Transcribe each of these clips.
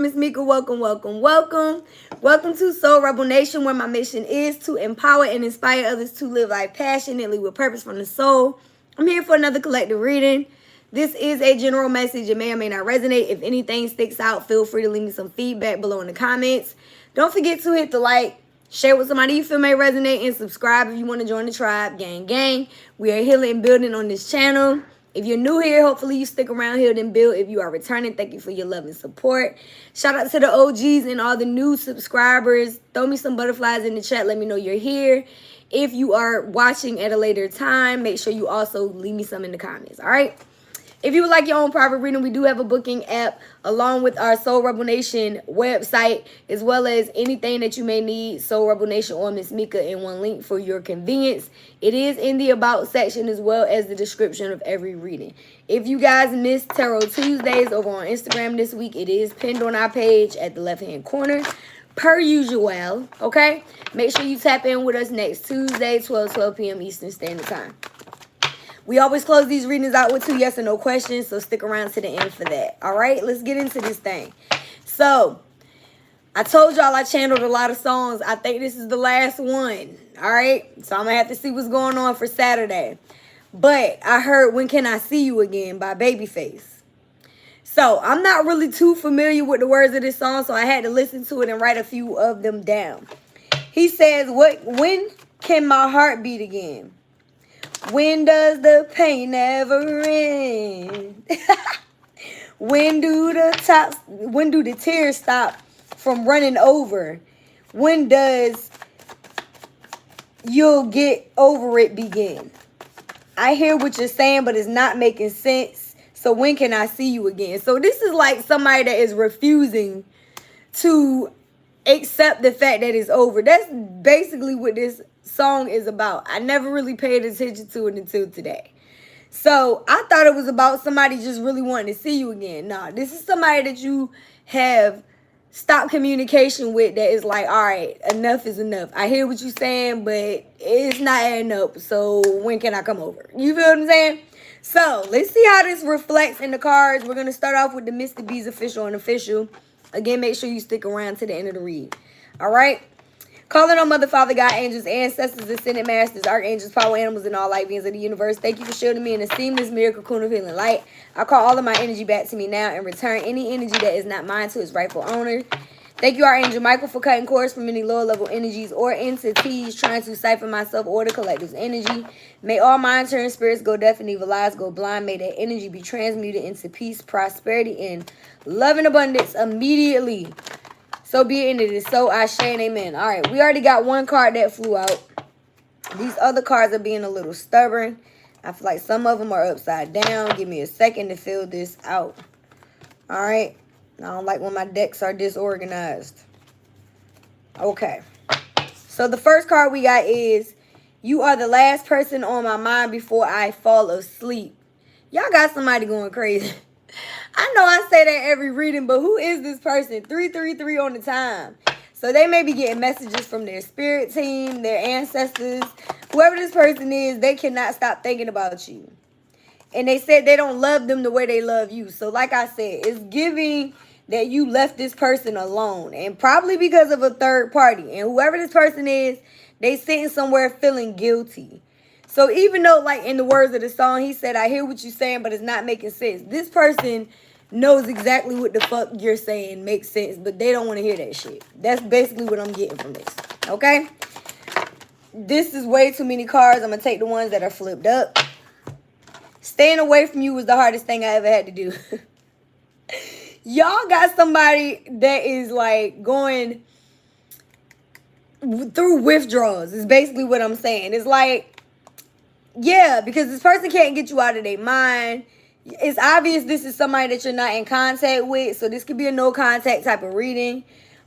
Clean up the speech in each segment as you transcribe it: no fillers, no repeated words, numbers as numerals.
Miss Mika, welcome, welcome, welcome. Welcome to Soul Rebel Nation, where my mission is to empower and inspire others to live life passionately with purpose from the soul. I'm here for another collective reading. This is a general message. It may or may not resonate. If anything sticks out, feel free to leave me some feedback below in the comments. Don't forget to hit the like, share with somebody you feel may resonate, and subscribe if you want to join the tribe. Gang, gang. We are healing and building on this channel. If you're new here, hopefully you stick around here and build. If you are returning, thank you for your love and support. Shout out to the OGs and all the new subscribers. Throw me some butterflies in the chat. Let me know you're here. If you are watching at a later time, make sure you also leave me some in the comments, all right? If you would like your own private reading, we do have a booking app along with our Soul Rebel Nation website, as well as anything that you may need, Soul Rebel Nation or Miss Mika in one link for your convenience. It is in the About section as well as the description of every reading. If you guys missed Tarot Tuesdays over on Instagram this week, it is pinned on our page at the left-hand corner, per usual, okay? Make sure you tap in with us next Tuesday, 12 p.m. Eastern Standard Time. We always close these readings out with 2 yes or no questions, so stick around to the end for that. All right, let's get into this thing. So, I told y'all I channeled a lot of songs. I think this is the last one. All right, so I'm going to have to see what's going on for Saturday. But I heard When Can I See You Again by Babyface. So, I'm not really too familiar with the words of this song, so I had to listen to it and write a few of them down. He says, when can my heart beat again? When does the pain never end? When do the tears stop from running over? When does you'll get over it begin? I hear what you're saying, but it's not making sense. So when can I see you again? So this is like somebody that is refusing to accept the fact that it's over. That's basically what this song is about. I never really paid attention to it until today. So I thought it was about somebody just really wanting to see you again. Nah, this is somebody that you have stopped communication with that is like, all right, enough is enough. I hear what you're saying, but it's not adding up. So when can I come over? You feel what I'm saying? So let's see how this reflects in the cards. We're going to start off with the Mr. B's official and official. Again, make sure you stick around to the end of the read. All right? Calling on Mother, Father, God, angels, ancestors, ascended masters, archangels, power animals, and all light beings of the universe. Thank you for shielding me in a seamless miracle cocoon of healing light. I call all of my energy back to me now and return any energy that is not mine to its rightful owner. Thank you, Archangel Michael, for cutting cords from any lower level energies or entities trying to siphon myself or the collective's energy. May all mind-turning spirits go deaf and evil eyes go blind. May that energy be transmuted into peace, prosperity, and love and abundance immediately. So be it, and it is so. Ashe and amen. All right, we already got one card that flew out. These other cards are being a little stubborn. I feel like some of them are upside down. Give me a second to fill this out. All right. I don't like when my decks are disorganized. Okay. So the first card we got is, you are the last person on my mind before I fall asleep. Y'all got somebody going crazy. I know I say that every reading, but who is this person? 333 on the time. So they may be getting messages from their spirit team, their ancestors. Whoever this person is, they cannot stop thinking about you. And they said they don't love them the way they love you. So like I said, it's giving that you left this person alone. And probably because of a third party. And whoever this person is, they sitting somewhere feeling guilty. So even though, like in the words of the song, he said, I hear what you're saying, but it's not making sense. This person knows exactly what the fuck you're saying makes sense, but they don't want to hear that shit. That's basically what I'm getting from this. Okay? This is way too many cards. I'm going to take the ones that are flipped up. Staying away from you was the hardest thing I ever had to do. Y'all got somebody that is like going through withdrawals is basically what I'm saying. It's like, yeah, because this person can't get you out of their mind. It's obvious this is somebody that you're not in contact with. So this could be a no contact type of reading.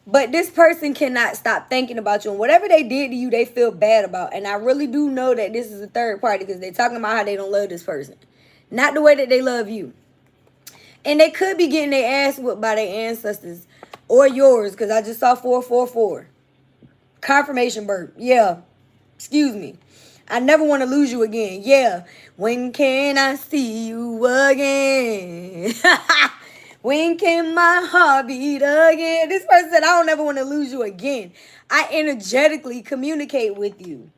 But this person cannot stop thinking about you. And whatever they did to you, they feel bad about. And I really do know that this is a third party because they're talking about how they don't love this person. Not the way that they love you. And they could be getting their ass whipped by their ancestors. Or yours, because I just saw 444. Confirmation burp. Yeah. Excuse me. I never want to lose you again. Yeah. When can I see you again? When can my heart beat again? This person said, I don't ever want to lose you again. I energetically communicate with you.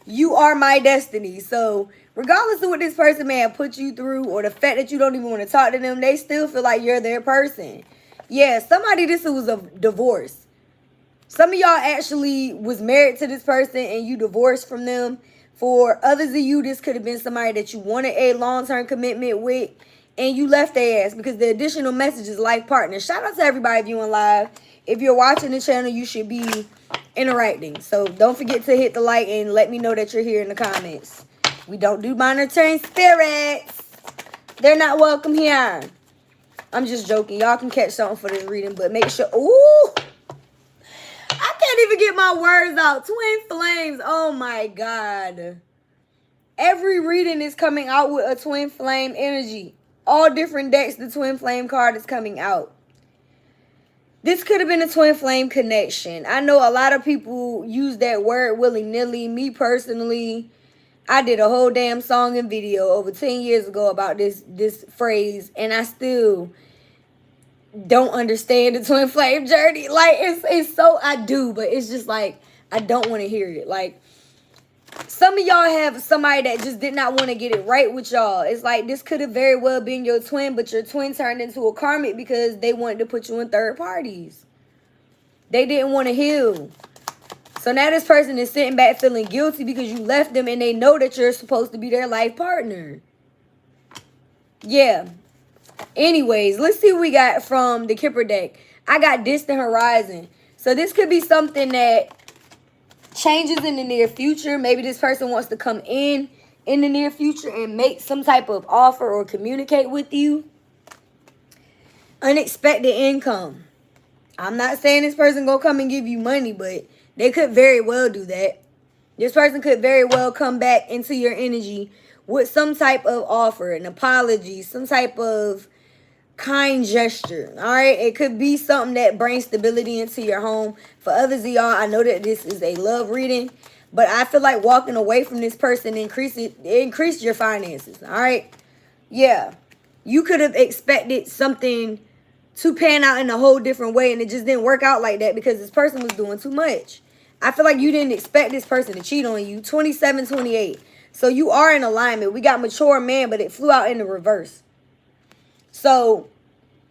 You are my destiny. So regardless of what this person may have put you through or the fact that you don't even want to talk to them, they still feel like you're their person. Yeah, this was a divorce. Some of y'all actually was married to this person and you divorced from them. For others of you, this could have been somebody that you wanted a long-term commitment with and you left their ass because the additional message is life partner. Shout out to everybody viewing live. If you're watching the channel, you should be interacting. So don't forget to hit the like and let me know that you're here in the comments. We don't do monitoring spirits. They're not welcome here. I'm just joking. Y'all can catch something for this reading, but make sure. Ooh. I can't even get my words out. Twin flames. Oh my God. Every reading is coming out with a twin flame energy. All different decks, the twin flame card is coming out. This could have been a twin flame connection. I know a lot of people use that word willy-nilly. Me personally, I did a whole damn song and video over 10 years ago about this phrase, and I still don't understand the twin flame journey. Like, it's so, I do, but it's just like, I don't want to hear it. Like, some of y'all have somebody that just did not want to get it right with y'all. It's like this could have very well been your twin, but your twin turned into a karmic because they wanted to put you in third parties. They didn't want to heal. So now this person is sitting back feeling guilty because you left them and they know that you're supposed to be their life partner. Yeah. Anyways, let's see what we got from the Kipper deck. I got distant horizon. So this could be something that changes in the near future. Maybe this person wants to come in the near future and make some type of offer or communicate with you. Unexpected income. I'm not saying this person gonna come and give you money, but they could very well do that. This person could very well come back into your energy with some type of offer, an apology, some type of kind gesture. All right, it could be something that brings stability into your home. For others of y'all, I know that this is a love reading, but I feel like walking away from this person increase your finances. All right, yeah, you could have expected something to pan out in a whole different way, and it just didn't work out like that because this person was doing too much. I feel like you didn't expect this person to cheat on you. 27, 28. So you are in alignment. We got mature man, but it flew out in the reverse. So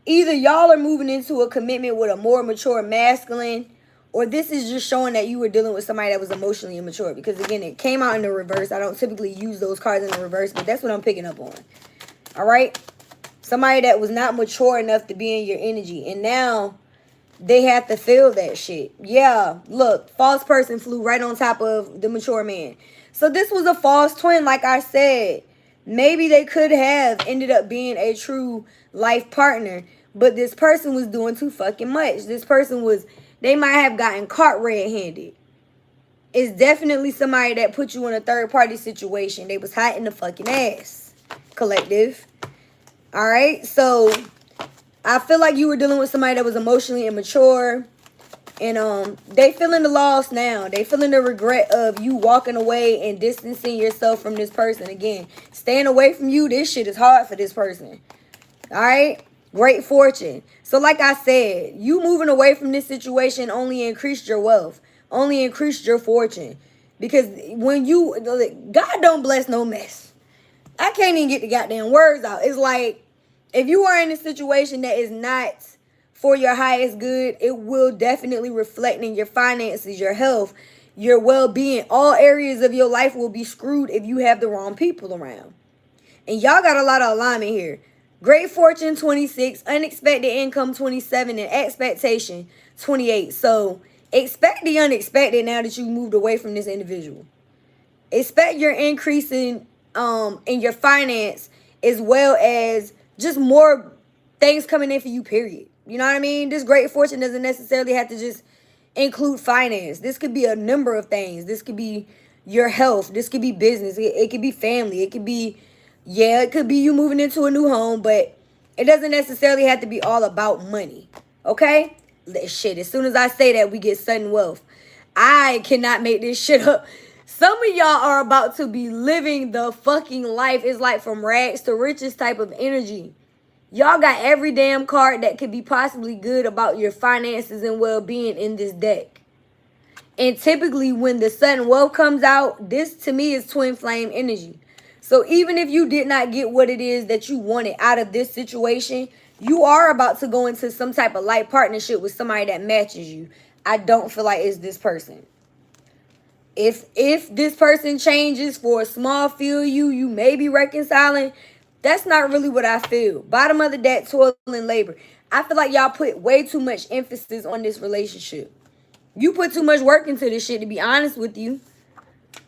either y'all are moving into a commitment with a more mature masculine, or this is just showing that you were dealing with somebody that was emotionally immature. Because again, it came out in the reverse. I don't typically use those cards in the reverse, but that's what I'm picking up on. All right? Somebody that was not mature enough to be in your energy. And now they have to feel that shit. Yeah, look, false person flew right on top of the mature man. So this was a false twin, like I said. Maybe they could have ended up being a true life partner, but this person was doing too fucking much. This person was, they might have gotten caught red-handed. It's definitely somebody that put you in a third-party situation. They was hot in the fucking ass, collective. All right, so I feel like you were dealing with somebody that was emotionally immature, and they feeling the loss now. They feeling the regret of you walking away and distancing yourself from this person. Again, staying away from you, this shit is hard for this person. All right, great fortune. So like I said, you moving away from this situation only increased your wealth, only increased your fortune. Because when you, God don't bless no mess. I can't even get the goddamn words out. It's like, if you are in a situation that is not for your highest good, it will definitely reflect in your finances, your health, your well-being. All areas of your life will be screwed if you have the wrong people around. And y'all got a lot of alignment here. Great fortune, 26. Unexpected income, 27. And expectation, 28. So expect the unexpected now that you moved away from this individual. Expect your increase in your finance, as well as just more things coming in for you, period. You know what I mean? This great fortune doesn't necessarily have to just include finance. This could be a number of things. This could be your health. This could be business. It could be family. It could be, yeah, it could be you moving into a new home, but it doesn't necessarily have to be all about money. Okay? Shit, as soon as I say that, we get sudden wealth. I cannot make this shit up. Some of y'all are about to be living the fucking life. It's like from rags to riches type of energy. Y'all got every damn card that could be possibly good about your finances and well-being in this deck. And typically when the sudden wealth comes out, this to me is twin flame energy. So even if you did not get what it is that you wanted out of this situation, you are about to go into some type of light partnership with somebody that matches you. I don't feel like it's this person. If this person changes for a small feel you may be reconciling. That's not really what I feel. Bottom of the deck, toil and labor. I feel like y'all put way too much emphasis on this relationship. You put too much work into this shit, to be honest with you.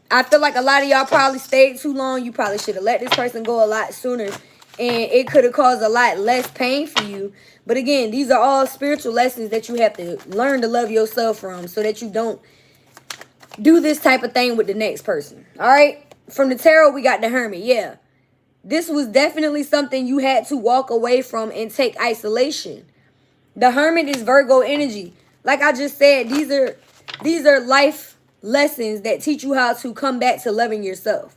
I feel like a lot of y'all probably stayed too long. You probably should have let this person go a lot sooner. And it could have caused a lot less pain for you. But again, these are all spiritual lessons that you have to learn to love yourself from, so that you don't do this type of thing with the next person. All right? From the tarot, we got the Hermit. Yeah. This was definitely something you had to walk away from and take isolation. The Hermit is Virgo energy. Like I just said, these are life lessons that teach you how to come back to loving yourself.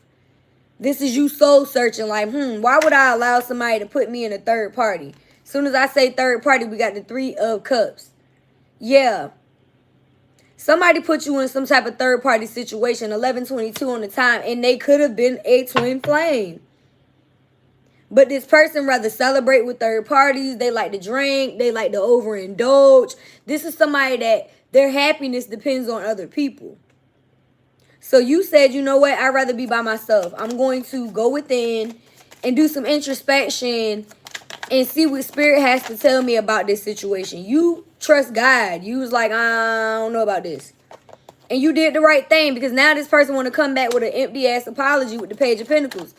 This is you soul searching, like, why would I allow somebody to put me in a third party? As soon as I say third party, we got the 3 of Cups. Yeah. Somebody put you in some type of third party situation, 11:22 on the time, and they could have been a twin flame. But this person rather celebrate with third parties. They like to drink. They like to overindulge. This is somebody that their happiness depends on other people. So you said, you know what? I'd rather be by myself. I'm going to go within and do some introspection and see what spirit has to tell me about this situation. You trust God. You was like, I don't know about this. And you did the right thing, because now this person want to come back with an empty-ass apology with the Page of Pentacles.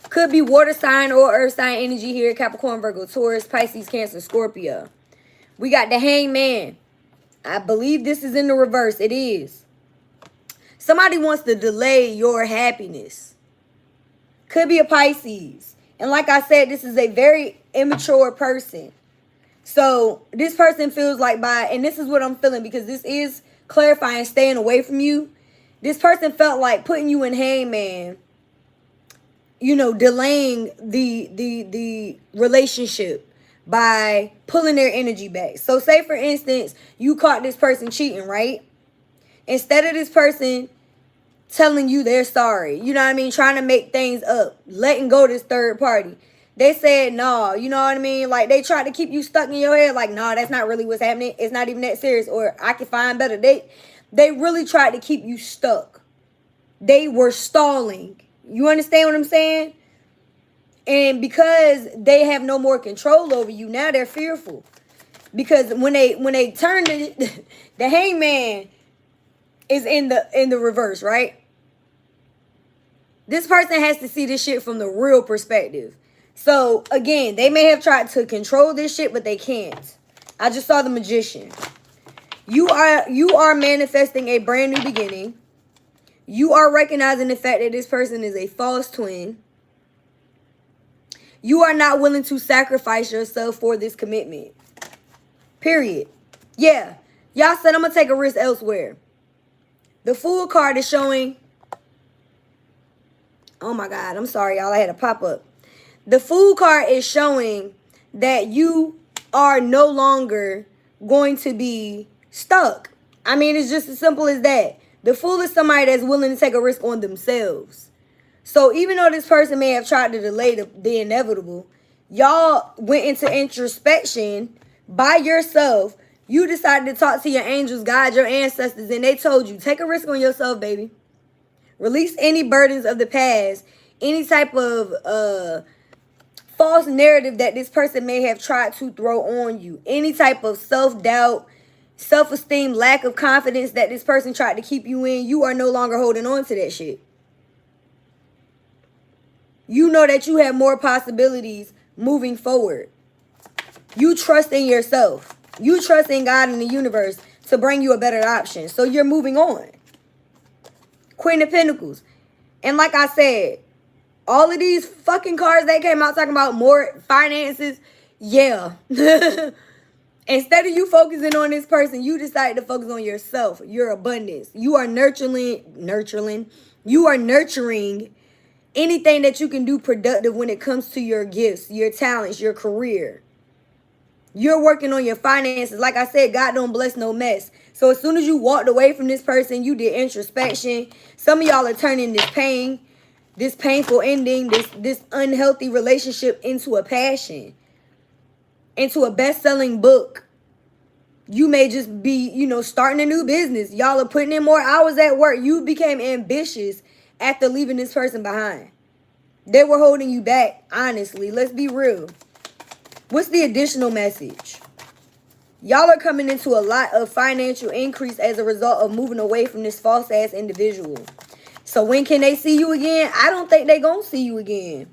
Could be water sign or earth sign energy here. Capricorn, Virgo, Taurus, Pisces, Cancer, Scorpio. We got the Hangman. I believe this is in the reverse. It is. Somebody wants to delay your happiness. Could be a Pisces. And like I said, this is a very immature person. So this person feels like and this is what I'm feeling, because this is clarifying staying away from you. This person felt like putting you in Hangman, you know, delaying the relationship by pulling their energy back. So say, for instance, you caught this person cheating, right? Instead of this person telling you they're sorry, you know what I mean, trying to make things up, letting go this third party, they said, no, you know what I mean? Like, they tried to keep you stuck in your head, like, no, that's not really what's happening. It's not even that serious, or I can find better. They really tried to keep you stuck. They were stalling. You understand what I'm saying? And because they have no more control over you, now they're fearful. Because when they turn the Hangman is in the reverse, right? This person has to see this shit from the real perspective. So again, they may have tried to control this shit, but they can't. I just saw the Magician. You are manifesting a brand new beginning. You are recognizing the fact that this person is a false twin. You are not willing to sacrifice yourself for this commitment. Period. Yeah. Y'all said, I'm going to take a risk elsewhere. The Fool card is showing. Oh my God. I'm sorry, y'all. I had a pop-up. The Fool card is showing that you are no longer going to be stuck. I mean, it's just as simple as that. The Fool is somebody that's willing to take a risk on themselves. So even though this person may have tried to delay the inevitable, y'all went into introspection by yourself. You decided to talk to your angels, God, your ancestors, and they told you, take a risk on yourself, baby. Release any burdens of the past, any type of false narrative that this person may have tried to throw on you, any type of self-doubt, self-esteem, lack of confidence that this person tried to keep you in. You are no longer holding on to that shit. You know that you have more possibilities moving forward. You trust in yourself. You trust in God and the universe to bring you a better option. So you're moving on. Queen of Pentacles. And like I said, all of these fucking cards that came out talking about more finances, yeah. Instead of you focusing on this person, you decided to focus on yourself, your abundance. You are nurturing. You are nurturing anything that you can do productive when it comes to your gifts, your talents, your career. You're working on your finances. Like I said, God don't bless no mess. So as soon as you walked away from this person, you did introspection. Some of y'all are turning this pain, this painful ending, this unhealthy relationship into a passion, into a best-selling book. You may just be, starting a new business. Y'all are putting in more hours at work. You became ambitious after leaving this person behind. They were holding you back, honestly. Let's be real. What's the additional message? Y'all are coming into a lot of financial increase as a result of moving away from this false-ass individual. So when can they see you again? I don't think they gonna see you again.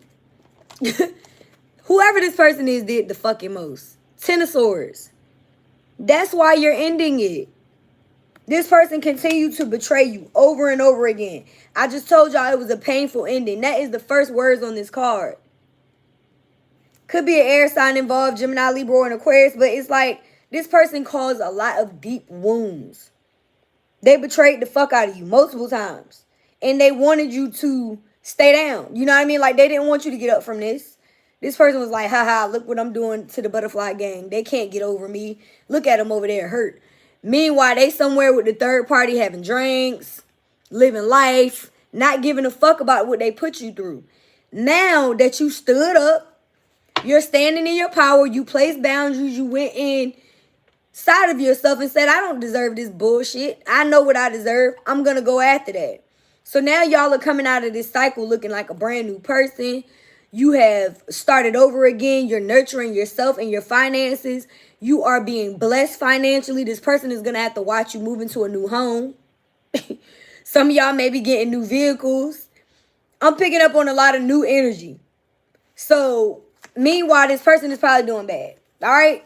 Whoever this person is did the fucking most. Ten of Swords. That's why you're ending it. This person continued to betray you over and over again. I just told y'all it was a painful ending. That is the first words on this card. Could be an air sign involved, Gemini, Libra, or an Aquarius, but it's like this person caused a lot of deep wounds. They betrayed the fuck out of you multiple times. And they wanted you to stay down. You know what I mean? Like, they didn't want you to get up from this. This person was like, haha, look what I'm doing to the butterfly gang. They can't get over me. Look at them over there hurt. Meanwhile, they somewhere with the third party having drinks, living life, not giving a fuck about what they put you through. Now that you stood up, you're standing in your power, you placed boundaries, you went inside of yourself and said, I don't deserve this bullshit. I know what I deserve. I'm going to go after that. So now y'all are coming out of this cycle looking like a brand new person. You have started over again. You're nurturing yourself and your finances. You are being blessed financially. This person is going to have to watch you move into a new home. Some of y'all may be getting new vehicles. I'm picking up on a lot of new energy. So meanwhile, this person is probably doing bad. All right?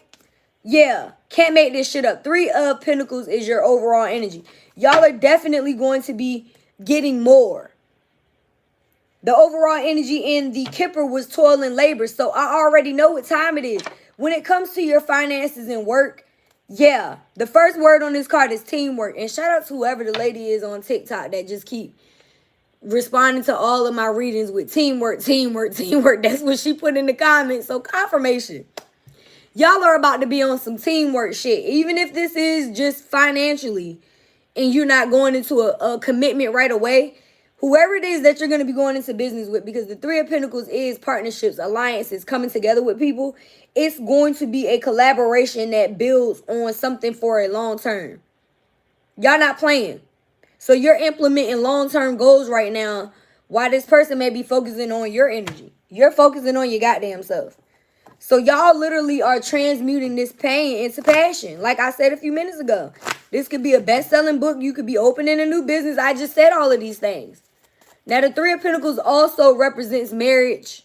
Yeah. Can't make this shit up. 3 of Pentacles is your overall energy. Y'all are definitely going to be getting more. The overall energy in the Kipper was toil and labor. So I already know what time it is. When it comes to your finances and work, yeah. The first word on this card is teamwork. And shout out to whoever the lady is on TikTok that just keep responding to all of my readings with teamwork, teamwork, teamwork. That's what she put in the comments. So confirmation. Y'all are about to be on some teamwork shit. Even if this is just financially and you're not going into a commitment right away, whoever it is that you're going to be going into business with, because the 3 of Pentacles is partnerships, alliances, coming together with people, it's going to be a collaboration that builds on something for a long term. Y'all not playing. So you're implementing long-term goals right now while this person may be focusing on your energy. You're focusing on your goddamn self. So y'all literally are transmuting this pain into passion. Like I said a few minutes ago, this could be a best-selling book. You could be opening a new business. I just said all of these things. Now, the 3 of Pentacles also represents marriage.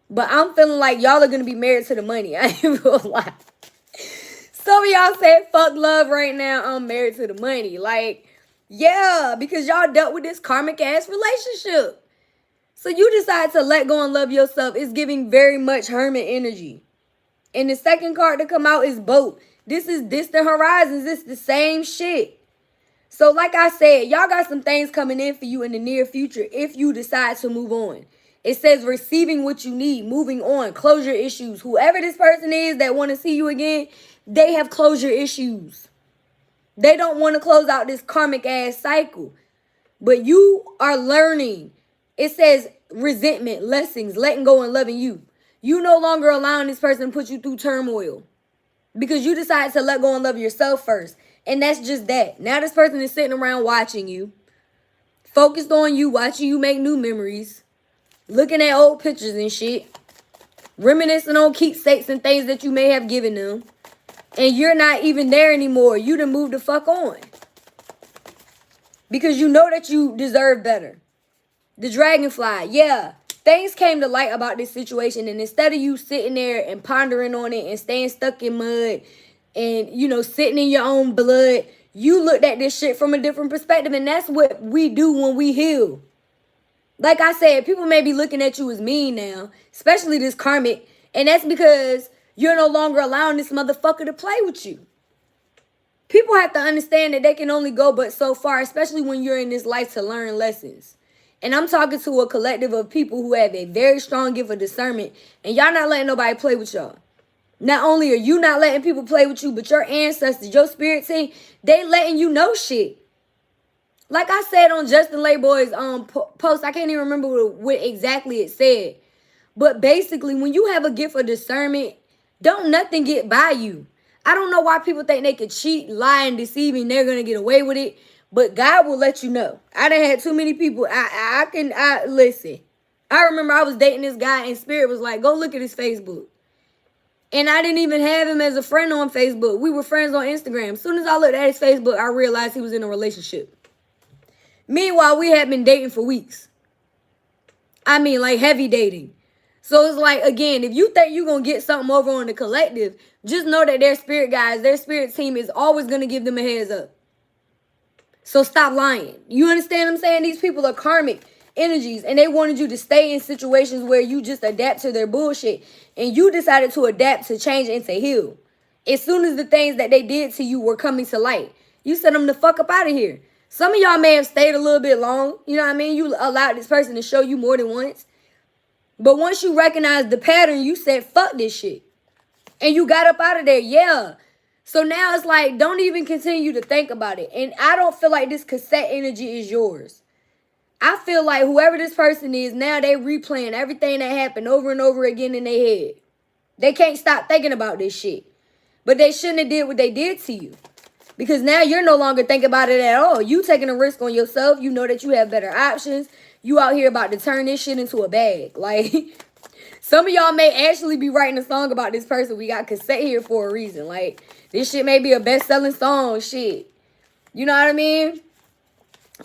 But I'm feeling like y'all are going to be married to the money. I ain't gonna lie. Some of y'all said, fuck love right now. I'm married to the money. Like, yeah, because y'all dealt with this karmic-ass relationship. So you decide to let go and love yourself. It's giving very much hermit energy. And the second card to come out is boat. This is distant horizons. It's the same shit. So like I said, y'all got some things coming in for you in the near future if you decide to move on. It says receiving what you need, moving on, closure issues. Whoever this person is that want to see you again, they have closure issues. They don't want to close out this karmic ass cycle. But you are learning. It says resentment, lessons, letting go and loving you. You no longer allowing this person to put you through turmoil because you decided to let go and love yourself first. And that's just that. Now this person is sitting around watching you, focused on you, watching you make new memories, looking at old pictures and shit, reminiscing on keepsakes and things that you may have given them. And you're not even there anymore. You done moved the fuck on. Because you know that you deserve better. The dragonfly, yeah. Things came to light about this situation. And instead of you sitting there and pondering on it and staying stuck in mud and, you know, sitting in your own blood, you looked at this shit from a different perspective. And that's what we do when we heal. Like I said, people may be looking at you as mean now, especially this karmic. And that's because you're no longer allowing this motherfucker to play with you. People have to understand that they can only go but so far, especially when you're in this life to learn lessons. And I'm talking to a collective of people who have a very strong gift of discernment. And y'all not letting nobody play with y'all. Not only are you not letting people play with you, but your ancestors, your spirit team, they letting you know shit. Like I said on Justin Layboy's post, I can't even remember what exactly it said. But basically, when you have a gift of discernment, don't nothing get by you. I don't know why people think they could cheat, lie, and deceive and they're going to get away with it. But God will let you know. I done had too many people. Listen. I remember I was dating this guy and Spirit was like, go look at his Facebook. And I didn't even have him as a friend on Facebook. We were friends on Instagram. As soon as I looked at his Facebook, I realized he was in a relationship. Meanwhile, we had been dating for weeks. I mean, like heavy dating. So it's like, again, if you think you're going to get something over on the collective, just know that their spirit guys, their spirit team is always going to give them a heads up. So stop lying. You understand what I'm saying? These people are karmic energies, and they wanted you to stay in situations where you just adapt to their bullshit, and you decided to adapt, to change, and to heal. As soon as the things that they did to you were coming to light, you sent them the fuck up out of here. Some of y'all may have stayed a little bit long. You know what I mean? You allowed this person to show you more than once. But once you recognize the pattern, you said, fuck this shit. And you got up out of there, yeah. So now it's like, don't even continue to think about it. And I don't feel like this cassette energy is yours. I feel like whoever this person is, now they replaying everything that happened over and over again in their head. They can't stop thinking about this shit. But they shouldn't have did what they did to you. Because now you're no longer thinking about it at all. You taking a risk on yourself. You know that you have better options. You out here about to turn this shit into a bag. Like, some of y'all may actually be writing a song about this person. We got cassette here for a reason. Like, this shit may be a best-selling song. Shit. You know what I mean?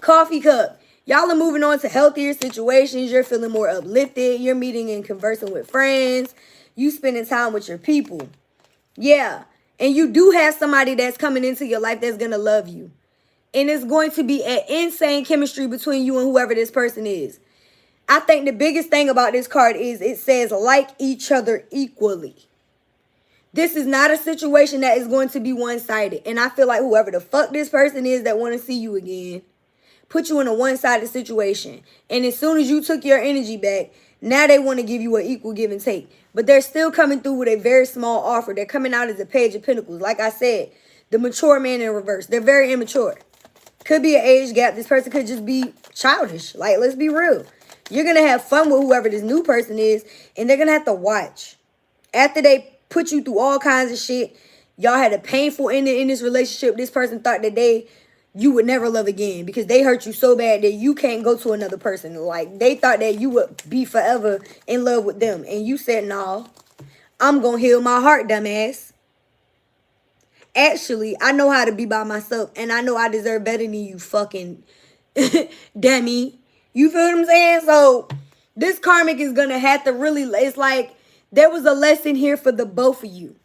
Coffee cup. Y'all are moving on to healthier situations. You're feeling more uplifted. You're meeting and conversing with friends. You spending time with your people. Yeah. And you do have somebody that's coming into your life that's going to love you. And it's going to be an insane chemistry between you and whoever this person is. I think the biggest thing about this card is it says like each other equally. This is not a situation that is going to be one-sided. And I feel like whoever the fuck this person is that want to see you again, put you in a one-sided situation. And as soon as you took your energy back, now they want to give you an equal give and take. But they're still coming through with a very small offer. They're coming out as a Page of Pentacles. Like I said, the mature man in reverse. They're very immature. Could be an age gap. This person could just be childish. Like, let's be real. You're going to have fun with whoever this new person is. And they're going to have to watch. After they put you through all kinds of shit, y'all had a painful ending in this relationship. This person thought that you would never love again because they hurt you so bad that you can't go to another person. Like, they thought that you would be forever in love with them. And you said, no, I'm going to heal my heart, dumbass. Actually, I know how to be by myself. And I know I deserve better than you fucking dummy. You feel what I'm saying? So, this karmic is going to have to really, it's like, there was a lesson here for the both of you.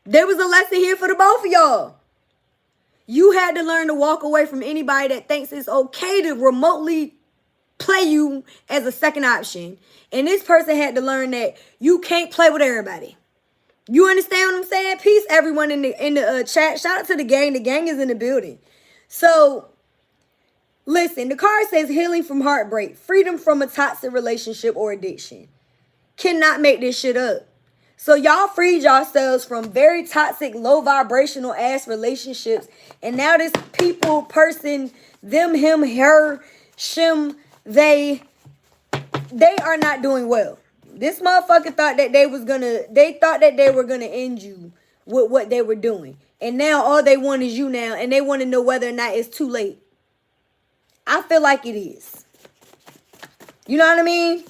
There was a lesson here for the both of y'all. You had to learn to walk away from anybody that thinks it's okay to remotely play you as a second option. And this person had to learn that you can't play with everybody. You understand what I'm saying? Peace, everyone in the chat. Shout out to the gang. The gang is in the building. So, listen, the card says healing from heartbreak, freedom from a toxic relationship or addiction. Cannot make this shit up. So y'all freed yourselves from very toxic, low vibrational ass relationships. And now this people, person, them, him, her, shim, they are not doing well. This motherfucker thought that they thought that they were gonna end you with what they were doing. And now all they want is you now. And they want to know whether or not it's too late. I feel like it is. You know what I mean?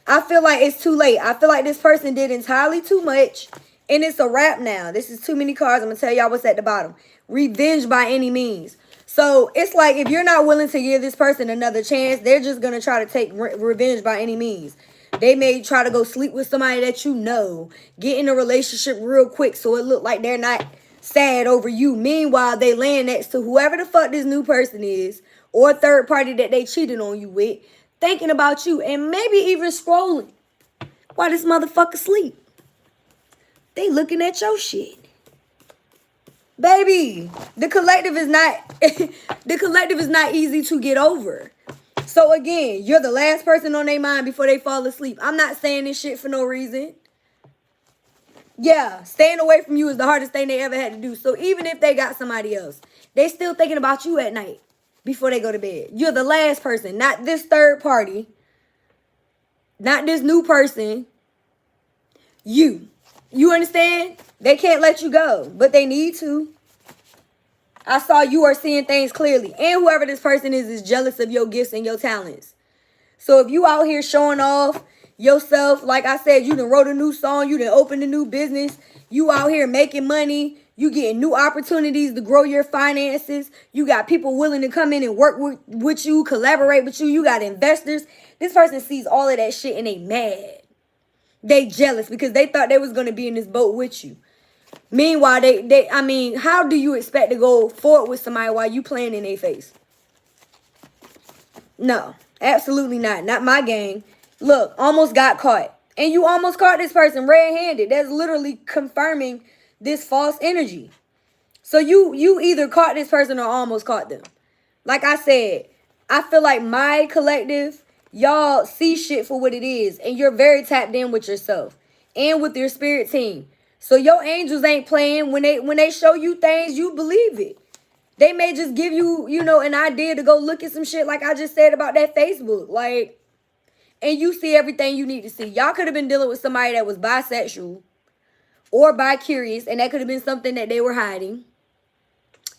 I feel like it's too late. I feel like this person did entirely too much. And it's a wrap now. This is too many cards. I'm going to tell y'all what's at the bottom. Revenge by any means. So it's like if you're not willing to give this person another chance, they're just going to try to take revenge by any means. They may try to go sleep with somebody that you know. Get in a relationship real quick so it look like they're not sad over you. Meanwhile, they laying next to whoever the fuck this new person is. Or third party that they cheated on you with. Thinking about you and maybe even scrolling while this motherfucker sleep. They looking at your shit. Baby, the collective is not easy to get over. So again, you're the last person on their mind before they fall asleep. I'm not saying this shit for no reason. Yeah, staying away from you is the hardest thing they ever had to do. So even if they got somebody else, they still thinking about you at night before they go to bed. You're the last person, not this third party, not this new person. You understand? They can't let you go, but they need to. I saw you are seeing things clearly. And whoever this person is jealous of your gifts and your talents. So if you out here showing off yourself, like I said, you done wrote a new song, you done opened a new business, you out here making money, you getting new opportunities to grow your finances, you got people willing to come in and work with you, collaborate with you, you got investors. This person sees all of that shit and they mad. They jealous because they thought they was going to be in this boat with you. Meanwhile, I mean, how do you expect to go forward with somebody while you playing in their face? No, absolutely not. Not my gang. Look, almost got caught. And you almost caught this person red-handed. That's literally confirming this false energy. So you either caught this person or almost caught them. Like I said, I feel like my collective, y'all see shit for what it is. And you're very tapped in with yourself and with your spirit team. So your angels ain't playing. When they show you things, you believe it. They may just give you, an idea to go look at some shit like I just said about that Facebook. Like, and you see everything you need to see. Y'all could have been dealing with somebody that was bisexual or bi-curious, and that could have been something that they were hiding.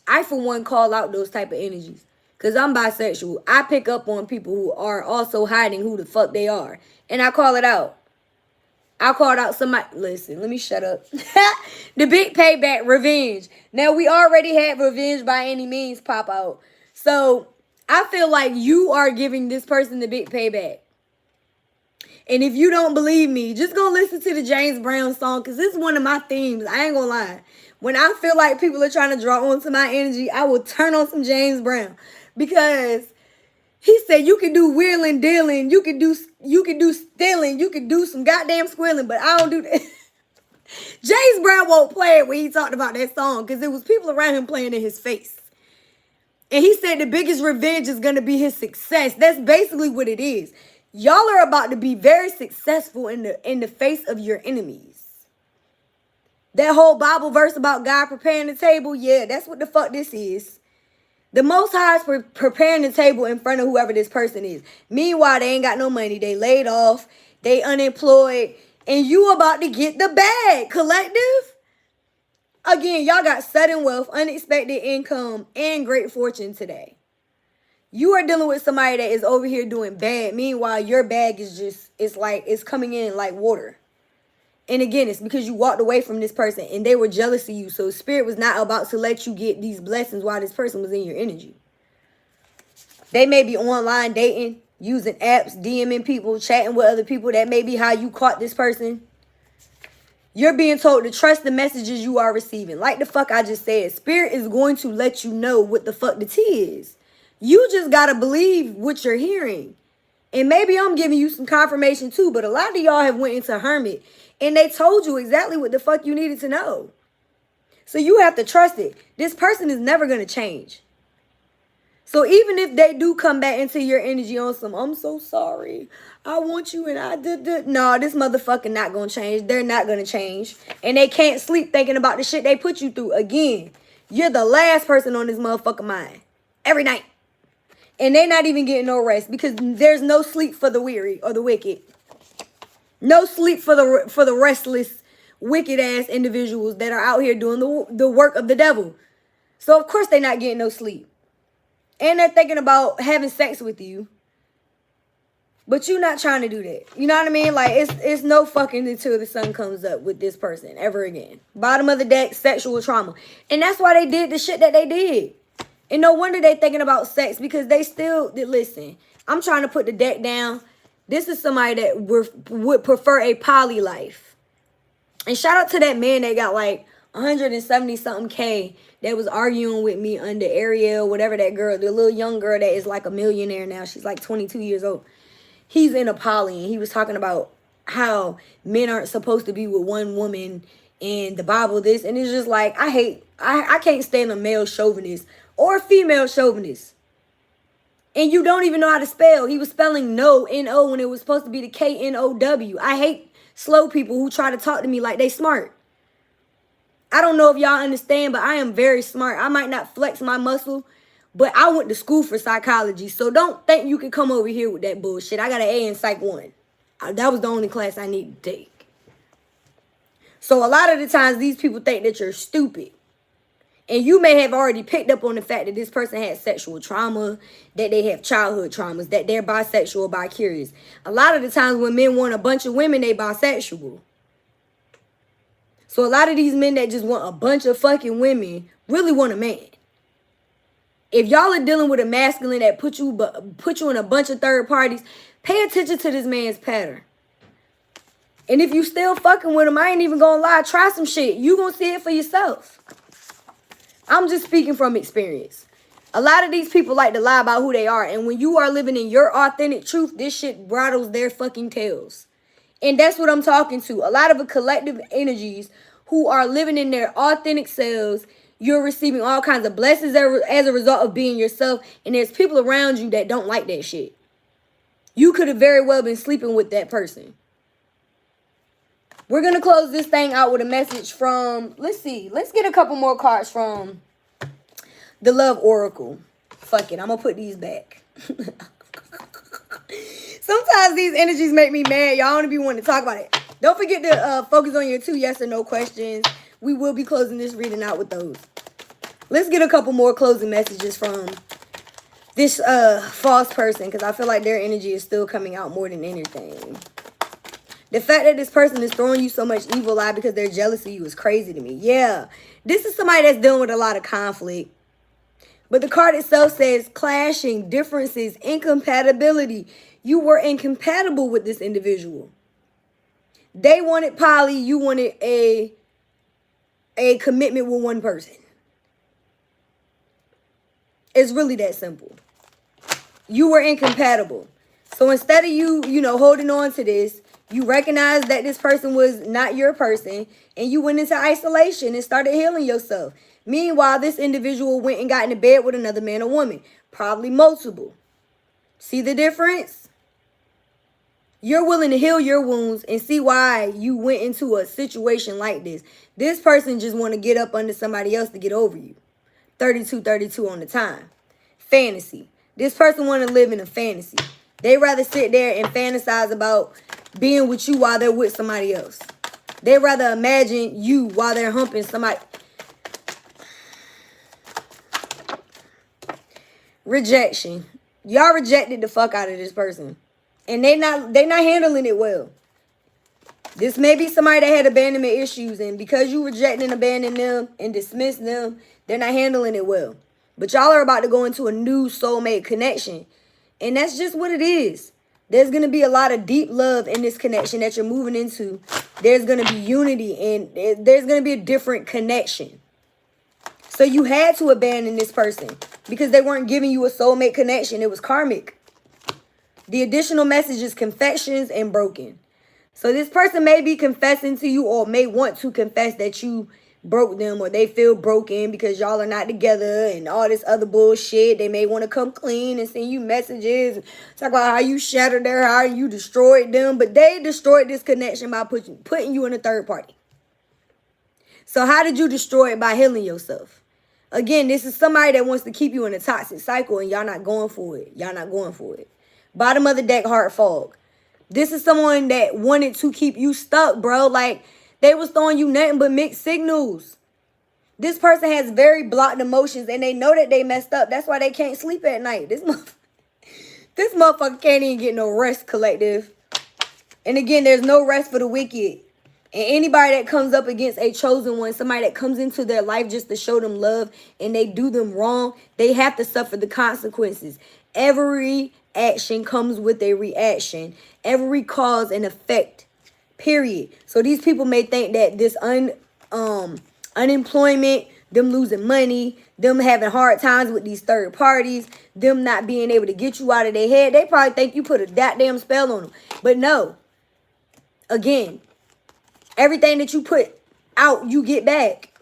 I, for one, call out those type of energies because I'm bisexual. I pick up on people who are also hiding who the fuck they are, and I call it out. I called out somebody. Listen, let me shut up. The big payback, revenge. Now, we already had revenge by any means pop out. So, I feel like you are giving this person the big payback. And if you don't believe me, just go listen to the James Brown song because this is one of my themes. I ain't gonna lie. When I feel like people are trying to draw onto my energy, I will turn on some James Brown. Because he said you can do wheeling, dealing, you can do stealing, you can do some goddamn squilling, but I don't do that. James Brown won't play it when he talked about that song because it was people around him playing in his face. And he said the biggest revenge is going to be his success. That's basically what it is. Y'all are about to be very successful in the face of your enemies. That whole Bible verse about God preparing the table, yeah, that's what the fuck this is. The Most High is preparing the table in front of whoever this person is. Meanwhile, they ain't got no money. They laid off. They unemployed. And you about to get the bag, collective. Again, y'all got sudden wealth, unexpected income, and great fortune today. You are dealing with somebody that is over here doing bad. Meanwhile, your bag is just, it's coming in like water. And again, it's because you walked away from this person and they were jealous of you. So spirit was not about to let you get these blessings while this person was in your energy. They may be online dating, using apps, DMing people, chatting with other people. That may be how you caught this person. You're being told to trust the messages you are receiving. Like the fuck I just said, spirit is going to let you know what the fuck the tea is. You just got to believe what you're hearing. And maybe I'm giving you some confirmation too, but a lot of y'all have went into hermit and they told you exactly what the fuck you needed to know. So you have to trust it. This person is never going to change. So even if they do come back into your energy on some, I'm so sorry, I want you and I did. No, this motherfucker not going to change. They're not going to change. And they can't sleep thinking about the shit they put you through. Again, you're the last person on this motherfucking mind. Every night. And they're not even getting no rest because there's no sleep for the weary or the wicked. No sleep for the restless, wicked ass individuals that are out here doing the work of the devil. So of course they're not getting no sleep. And they're thinking about having sex with you. But you're not trying to do that. You know what I mean? Like it's no fucking until the sun comes up with this person ever again. Bottom of the deck, sexual trauma. And that's why they did the shit that they did. And no wonder they thinking about sex because they still, listen, I'm trying to put the deck down. This is somebody that would prefer a poly life. And shout out to that man that got like 170 something K that was arguing with me under Ariel, whatever that girl, the little young girl that is like a millionaire now. She's like 22 years old. He's in a poly and he was talking about how men aren't supposed to be with one woman and the Bible this. And it's just like, I can't stand a male chauvinist or a female chauvinist. And you don't even know how to spell. He was spelling no, N-O, when it was supposed to be the K-N-O-W. I hate slow people who try to talk to me like they smart. I don't know if y'all understand, but I am very smart. I might not flex my muscle, but I went to school for psychology. So don't think you can come over here with that bullshit. I got an A in Psych 1. That was the only class I needed to take. So a lot of the times, these people think that you're stupid. And you may have already picked up on the fact that this person had sexual trauma, that they have childhood traumas, that they're bisexual or bi-curious. A lot of the times when men want a bunch of women, they bisexual. So a lot of these men that just want a bunch of fucking women really want a man. If y'all are dealing with a masculine that put you in a bunch of third parties, pay attention to this man's pattern. And if you still fucking with him, I ain't even gonna lie, try some shit. You gonna see it for yourself. I'm just speaking from experience. A lot of these people like to lie about who they are. And when you are living in your authentic truth, this shit rattles their fucking tails. And that's what I'm talking to. A lot of the collective energies who are living in their authentic selves, you're receiving all kinds of blessings as a result of being yourself. And there's people around you that don't like that shit. You could have very well been sleeping with that person. We're going to close this thing out with a message from, let's see. Let's get a couple more cards from the Love Oracle. Fuck it. I'm going to put these back. Sometimes these energies make me mad. Y'all want to be wanting to talk about it. Don't forget to focus on your 2 yes or no questions. We will be closing this reading out with those. Let's get a couple more closing messages from this false person, because I feel like their energy is still coming out more than anything. The fact that this person is throwing you so much evil eye because they're jealous of you is crazy to me. Yeah, this is somebody that's dealing with a lot of conflict. But the card itself says clashing, differences, incompatibility. You were incompatible with this individual. They wanted poly, you wanted a commitment with one person. It's really that simple. You were incompatible. So instead of you holding on to this, you recognized that this person was not your person, and you went into isolation and started healing yourself. Meanwhile, this individual went and got into bed with another man or woman, probably multiple. See the difference? You're willing to heal your wounds and see why you went into a situation like this. This person just want to get up under somebody else to get over you. 32 on the time. Fantasy. This person want to live in a fantasy. They rather sit there and fantasize about being with you while they're with somebody else. They rather imagine you while they're humping somebody. Rejection. Y'all rejected the fuck out of this person. And they not handling it well. This may be somebody that had abandonment issues, and because you reject and abandon them and dismiss them, they're not handling it well. But y'all are about to go into a new soulmate connection. And that's just what it is. There's going to be a lot of deep love in this connection that you're moving into. There's going to be unity, and there's going to be a different connection. So you had to abandon this person because they weren't giving you a soulmate connection. It was karmic. The additional message is confessions and broken. So this person may be confessing to you, or may want to confess that you broke them, or they feel broken because y'all are not together and all this other bullshit. They may want to come clean and send you messages, talk about how you shattered their heart, you destroyed them, but they destroyed this connection by putting you in a third party. So how did you destroy it? By healing yourself. Again, this is somebody that wants to keep you in a toxic cycle, and y'all not going for it. Y'all not going for it. Bottom of the deck, heart fog. This is someone that wanted to keep you stuck, bro. Like, they was throwing you nothing but mixed signals. This person has very blocked emotions, and they know that they messed up. That's why they can't sleep at night. This motherfucker can't even get no rest, collective. And again, there's no rest for the wicked. And anybody that comes up against a chosen one, somebody that comes into their life just to show them love, and they do them wrong, they have to suffer the consequences. Every action comes with a reaction. Every cause and effect. Period. So these people may think that this unemployment, them losing money, them having hard times with these third parties, them not being able to get you out of their head, they probably think you put a goddamn spell on them. But no. Again, everything that you put out, you get back.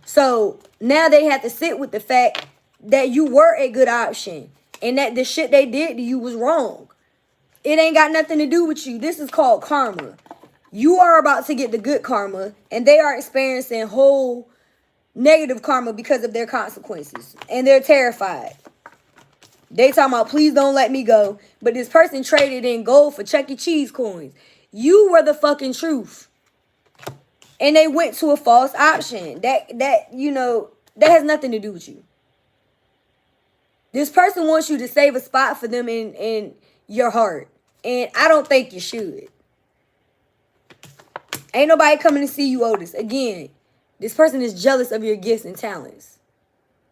So now they have to sit with the fact that you were a good option. and that the shit they did to you was wrong. It ain't got nothing to do with you. This is called karma. You are about to get the good karma, and they are experiencing whole negative karma because of their consequences, and they're terrified. They talking about, please don't let me go. But this person traded in gold for Chuck E. Cheese coins. You were the fucking truth. And they went to a false option. That has nothing to do with you. This person wants you to save a spot for them in your heart. And I don't think you should. Ain't nobody coming to see you, Otis. Again, this person is jealous of your gifts and talents.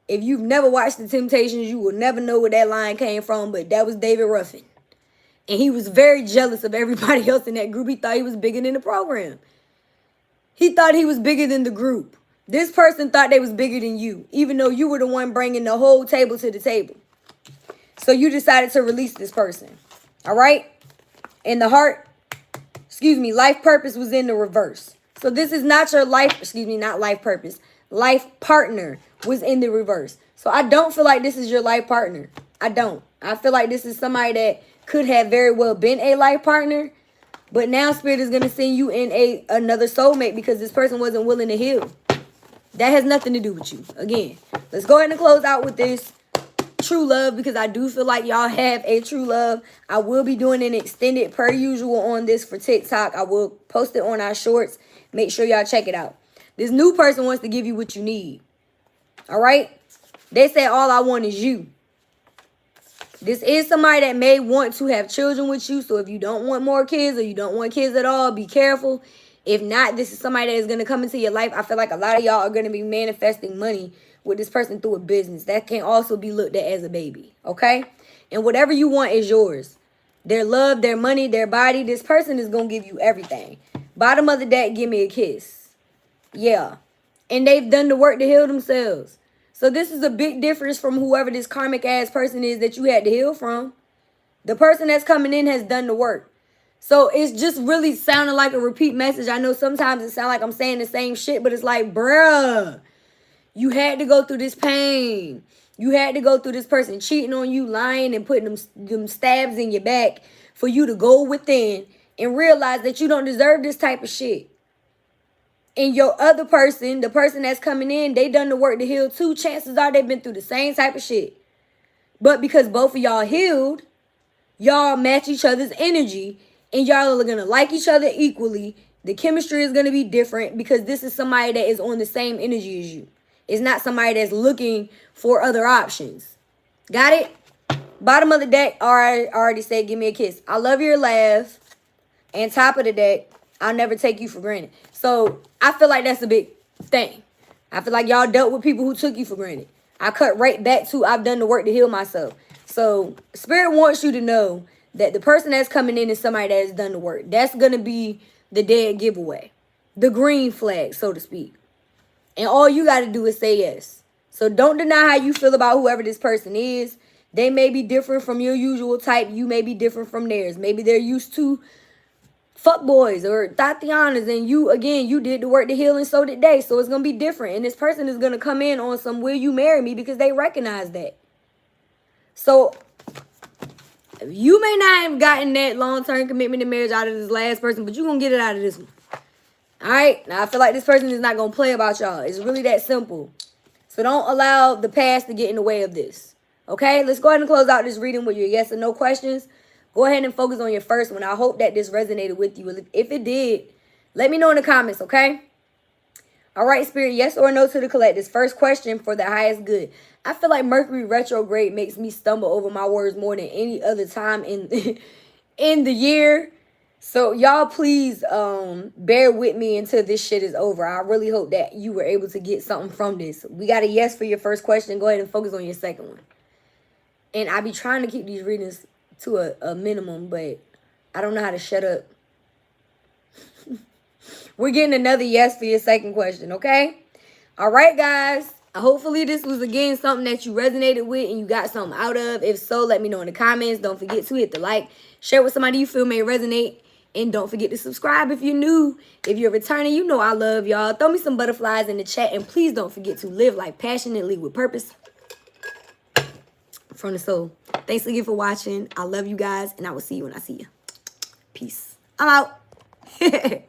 If you've never watched The Temptations, you will never know where that line came from, but that was David Ruffin. And he was very jealous of everybody else in that group. He thought he was bigger than the program. He thought he was bigger than the group. This person thought they was bigger than you, even though you were the one bringing the whole table to the table. So you decided to release this person. All right? And the life purpose was in the reverse. So this is not your life partner was in the reverse. So I don't feel like this is your life partner. I don't. I feel like this is somebody that could have very well been a life partner, but now Spirit is going to send you in another soulmate because this person wasn't willing to heal. That has nothing to do with you. Again, let's go ahead and close out with this true love, because I do feel like y'all have a true love. I will be doing an extended per usual on this for TikTok. I will post it on our shorts. Make sure y'all check it out. This new person wants to give you what you need. All right? They say all I want is you. This is somebody that may want to have children with you. So if you don't want more kids or you don't want kids at all, be careful. If not, this is somebody that is going to come into your life. I feel like a lot of y'all are going to be manifesting money with this person through a business. That can also be looked at as a baby. Okay? And whatever you want is yours. Their love, their money, their body. This person is going to give you everything. Bottom of the deck, give me a kiss. Yeah. And they've done the work to heal themselves. So this is a big difference from whoever this karmic ass person is that you had to heal from. The person that's coming in has done the work. So it's just really sounding like a repeat message. I know sometimes it sounds like I'm saying the same shit, but it's like, bruh, you had to go through this pain. You had to go through this person cheating on you, lying, and putting them stabs in your back for you to go within and realize that you don't deserve this type of shit. And your other person, the person that's coming in, they done the work to heal too. Chances are they've been through the same type of shit. But because both of y'all healed, y'all match each other's energy. And y'all are going to like each other equally. The chemistry is going to be different because this is somebody that is on the same energy as you. It's not somebody that's looking for other options. Got it? Bottom of the deck, I already said give me a kiss. I love your laugh. And top of the deck, I'll never take you for granted. So I feel like that's a big thing. I feel like y'all dealt with people who took you for granted. I cut right back to I've done the work to heal myself. So Spirit wants you to know that the person that's coming in is somebody that has done the work. That's going to be the dead giveaway. The green flag, so to speak. And all you got to do is say yes. So don't deny how you feel about whoever this person is. They may be different from your usual type. You may be different from theirs. Maybe they're used to fuckboys or Tatianas, and you did the work to heal, and so did they. So it's going to be different. And this person is going to come in on some will you marry me because they recognize that. So you may not have gotten that long-term commitment to marriage out of this last person, but you're going to get it out of this one. All right? Now, I feel like this person is not going to play about y'all. It's really that simple. So don't allow the past to get in the way of this. Okay? Let's go ahead and close out this reading with your yes or no questions. Go ahead and focus on your first one. I hope that this resonated with you. If it did, let me know in the comments, okay? All right, Spirit, yes or no to the collectors. First question for the highest good. I feel like Mercury retrograde makes me stumble over my words more than any other time in in the year. So y'all please bear with me until this shit is over. I really hope that you were able to get something from this. We got a yes for your first question. Go ahead and focus on your second one. And I be trying to keep these readings to a minimum, but I don't know how to shut up. We're getting another yes for your second question, okay? All right, guys. Hopefully this was, again, something that you resonated with and you got something out of. If so, let me know in the comments. Don't forget to hit the like. Share with somebody you feel may resonate. And don't forget to subscribe if you're new. If you're returning, you know I love y'all. Throw me some butterflies in the chat. And please don't forget to live life passionately with purpose. from the soul. Thanks again for watching. I love you guys, and I will see you when I see you. Peace. I'm out.